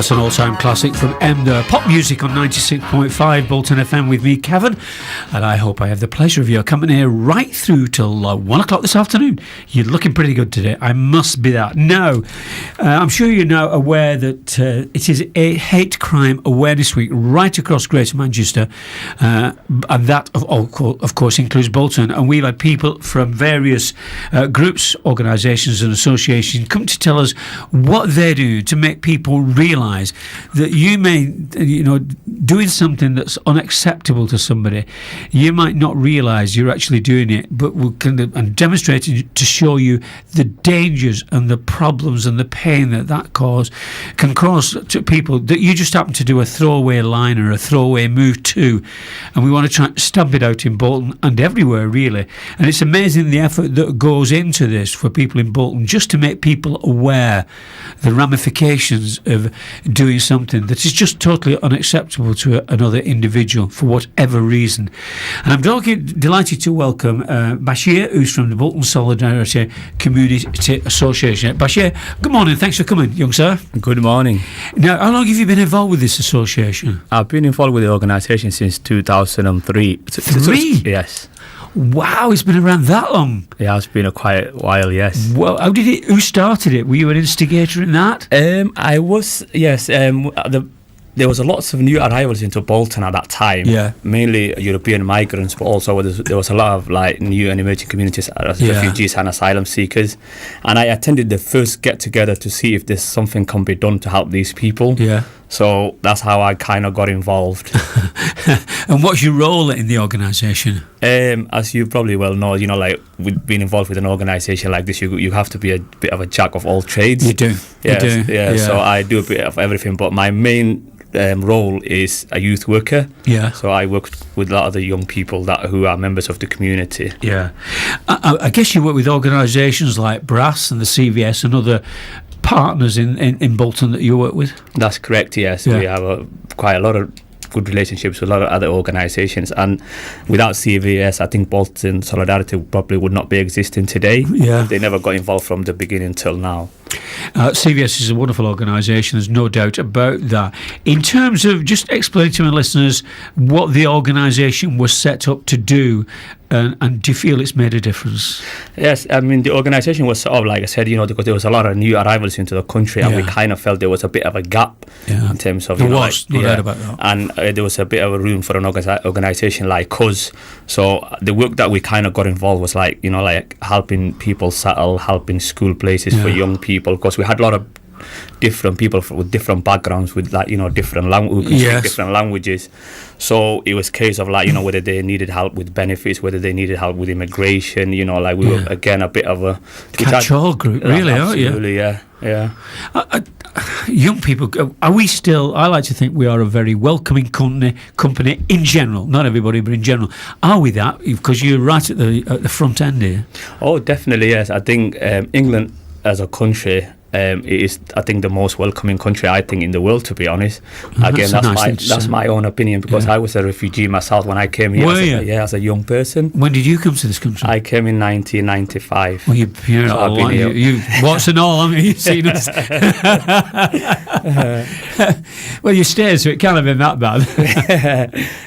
That's an all-time classic from M, the pop music on 96.5 Bolton FM with me, Kevin, and I hope I have the pleasure of your company here right through till 1 o'clock this afternoon. You're looking pretty good today. I must be that. Now, I'm sure you're now aware that it is a Hate Crime Awareness Week right across Greater Manchester, and that, of course, includes Bolton, and we've had people from various groups, organisations and associations come to tell us what they do to make people realise that you may, doing something that's unacceptable to somebody, you might not realise you're actually doing it, but we're and demonstrating to show you the dangers and the problems and the pain that can cause to people that you just happen to do a throwaway line or a throwaway move to, and we want to try and stamp it out in Bolton and everywhere really. And it's amazing the effort that goes into this for people in Bolton just to make people aware the ramifications of doing something that is just totally unacceptable to another individual for whatever reason. And I'm delighted to welcome Bashir, who's from the Bolton Solidarity Community Association. Bashir, good morning, thanks for coming, young sir. Good morning. Now, how long have you been involved with this association? I've been involved with the organisation since 2003. 3? Yes. Wow, it's been around that long. Yeah, it's been a quite while, yes. Well, who started it? Were you an instigator in that? I was, yes. There was lots of new arrivals into Bolton at that time. Yeah. Mainly European migrants, but also there was a lot of new and emerging communities as refugees and asylum seekers. And I attended the first get-together to see if there's something can be done to help these people. Yeah. So that's how I kind of got involved. And what's your role in the organisation? As you probably well know, with being involved with an organisation like this, you have to be a bit of a jack of all trades. You do. Yes, you do. Yeah. So I do a bit of everything, but my main role is a youth worker. Yeah. So I work with a lot of the young people who are members of the community. Yeah. I guess you work with organisations like Brass and the CVS and other partners in Bolton that you work with? That's correct, yes. Yeah. We have quite a lot of good relationships with a lot of other organisations, and without CVS I think Bolton Solidarity probably would not be existing today. Yeah. They never got involved from the beginning till now. CVS is a wonderful organisation, there's no doubt about that. In terms of just explaining to my listeners what the organisation was set up to do, and do you feel it's made a difference? Yes, I mean the organisation was sort of, like I said, because there was a lot of new arrivals into the country, and we kind of felt there was a bit of a gap in terms of no doubt about that. And there was a bit of a room for an organisation like us. So the work that we kind of got involved was helping people settle, helping school places for young people, because we had a lot of different people with different backgrounds, with different languages. So it was a case of whether they needed help with benefits, whether they needed help with immigration. We were again a bit of a catch-all group, really, aren't you? Absolutely, yeah. Young people, are we still? I like to think we are a very welcoming company in general. Not everybody, but in general. Are we that? Because you're right at the front end here. Oh, definitely, yes. I think England as a country. It is, I think, the most welcoming country, I think, in the world, to be honest. Again, that's my own opinion, because I was a refugee myself when I came here as a young person. When did you come to this country? I came in 1995. Well, you've watched and all, haven't you? You've seen us. Well, you stayed, so it can't have been that bad.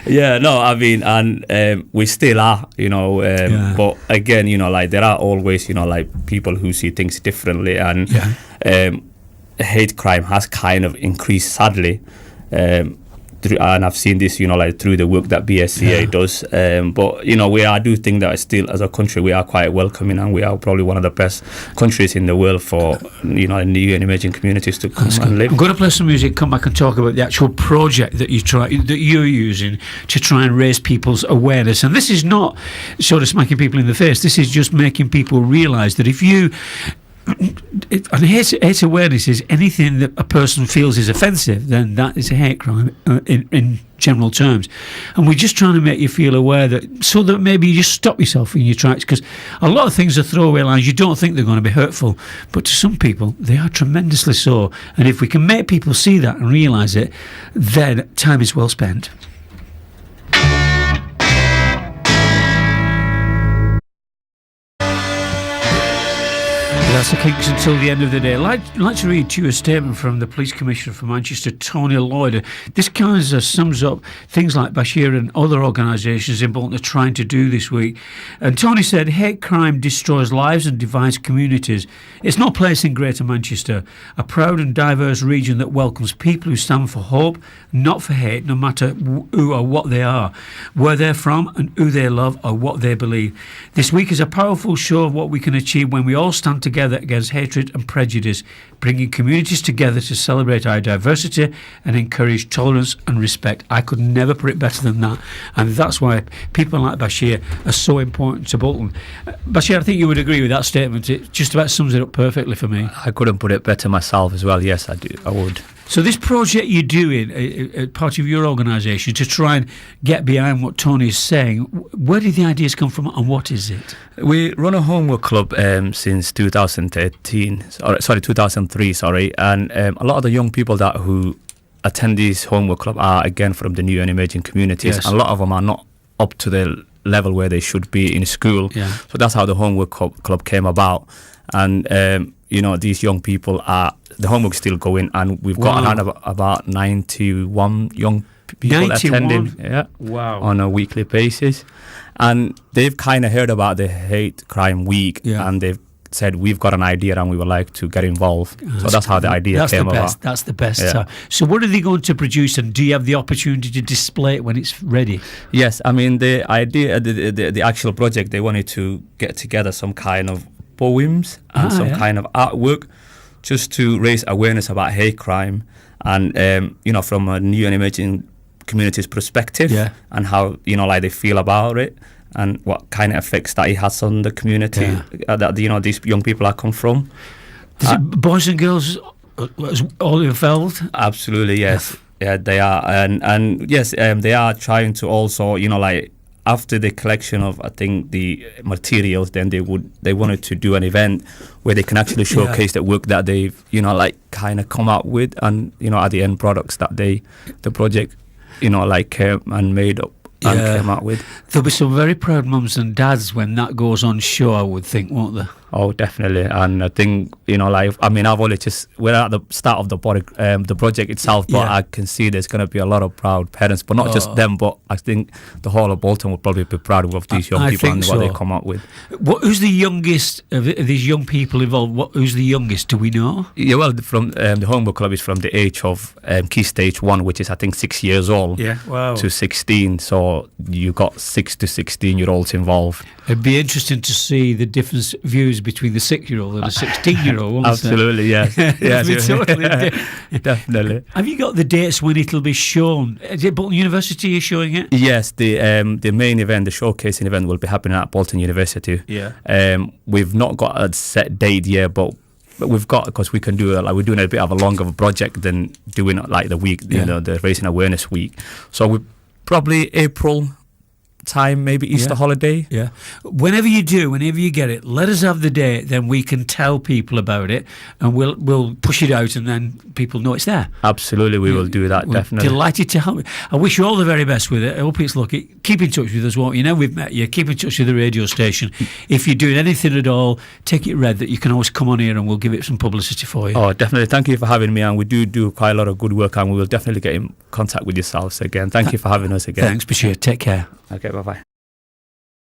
Yeah, no, I mean, and we still are, but again, there are always, people who see things differently, and hate crime has kind of increased, sadly, and I've seen this, through the work that BSCA does. But I do think that still, as a country, we are quite welcoming, and we are probably one of the best countries in the world for new and emerging communities to come and live. I'm going to play some music, come back and talk about the actual project that you're using to try and raise people's awareness. And this is not sort of smacking people in the face. This is just making people realise that if you. And hate awareness is anything that a person feels is offensive, then that is a hate crime in general terms. And we're just trying to make you feel aware so that maybe you just stop yourself in your tracks, because a lot of things are throwaway lines. You don't think they're going to be hurtful, but to some people they are tremendously so. And if we can make people see that and realise it, then time is well spent. That's the Kinks until the end of the day. I'd like to read to you a statement from the Police Commissioner for Manchester, Tony Lloyd. This kind of sums up things like Bashir and other organisations in Bolton are trying to do this week. And Tony said, hate crime destroys lives and divides communities. It's no place in Greater Manchester, a proud and diverse region that welcomes people who stand for hope, not for hate, no matter who or what they are, where they're from and who they love or what they believe. This week is a powerful show of what we can achieve when we all stand together against hatred and prejudice, bringing communities together to celebrate our diversity and encourage tolerance and respect. I could never put it better than that, and that's why people like Bashir are so important to Bolton. Bashir, I think you would agree with that statement. It just about sums it up perfectly for me. I couldn't put it better myself as well. Yes, I do. I would. So this project you're doing, part of your organisation, to try and get behind what Tony is saying, where did the ideas come from and what is it? We run a homework club since 2003, and a lot of the young people who attend this homework club are, again, from the new and emerging communities. Yes. A lot of them are not up to the level where they should be in school. Yeah. So that's how the homework club came about. And these young people the homework's still going, and we've got around about 91 young people 91? Attending on a weekly basis. And they've kind of heard about the Hate Crime Week, and they've said, we've got an idea and we would like to get involved. So that's how the idea came about. That's the best. Yeah. So what are they going to produce, and do you have the opportunity to display it when it's ready? Yes, I mean, the idea, the actual project, they wanted to get together some kind of poems and kind of artwork just to raise awareness about hate crime and, from a new and emerging communities perspective and how, they feel about it and what kind of effects that it has on the community that, these young people are come from. Is it boys and girls all involved? Absolutely, yes. Yeah, they are. And yes, they are trying to also, after the collection of, I think, the materials, then they wanted to do an event where they can actually showcase the work that they've, kind of come up with, and, at the end products that the project, came and made up and came out with. There'll be some very proud mums and dads when that goes on show, I would think, won't there? Oh, definitely. And I think, I've only we're at the start of the project itself, but I can see there's going to be a lot of proud parents, but not just them, but I think the whole of Bolton will probably be proud of these young people and what they come up with. Who's the youngest of these young people involved? Who's the youngest? Do we know? Yeah, well, from the homework club is from the age of Key Stage 1, which is, I think, 6 years old, to 16. So you got 6 to 16-year-olds involved. It'd be interesting to see the different views between the 6-year-old and the 16-year-old. Absolutely, yes. Definitely. Have you got the dates when it'll be shown? Is it Bolton University you're showing it? Yes, the main event, the showcasing event, will be happening at Bolton University. Yeah. We've not got a set date yet, but we've got, because we can do we're doing a bit of a longer project than doing the week, the Raising Awareness Week. So we probably April time, maybe Easter holiday. Yeah. Whenever you get it, let us have the date, then we can tell people about it, and we'll push it out, and then people know it's there. Absolutely, we will do that. Definitely. Delighted to help. I wish you all the very best with it. I hope it's lucky. Keep in touch with us, won't you? Now we've met you, keep in touch with the radio station. If you're doing anything at all, take it read that you can always come on here and we'll give it some publicity for you. Oh, definitely. Thank you for having me, and we do quite a lot of good work, and we will definitely get in contact with yourselves again. Thank you for having us again. Thanks, Bashir. Take care. Okay, bye-bye.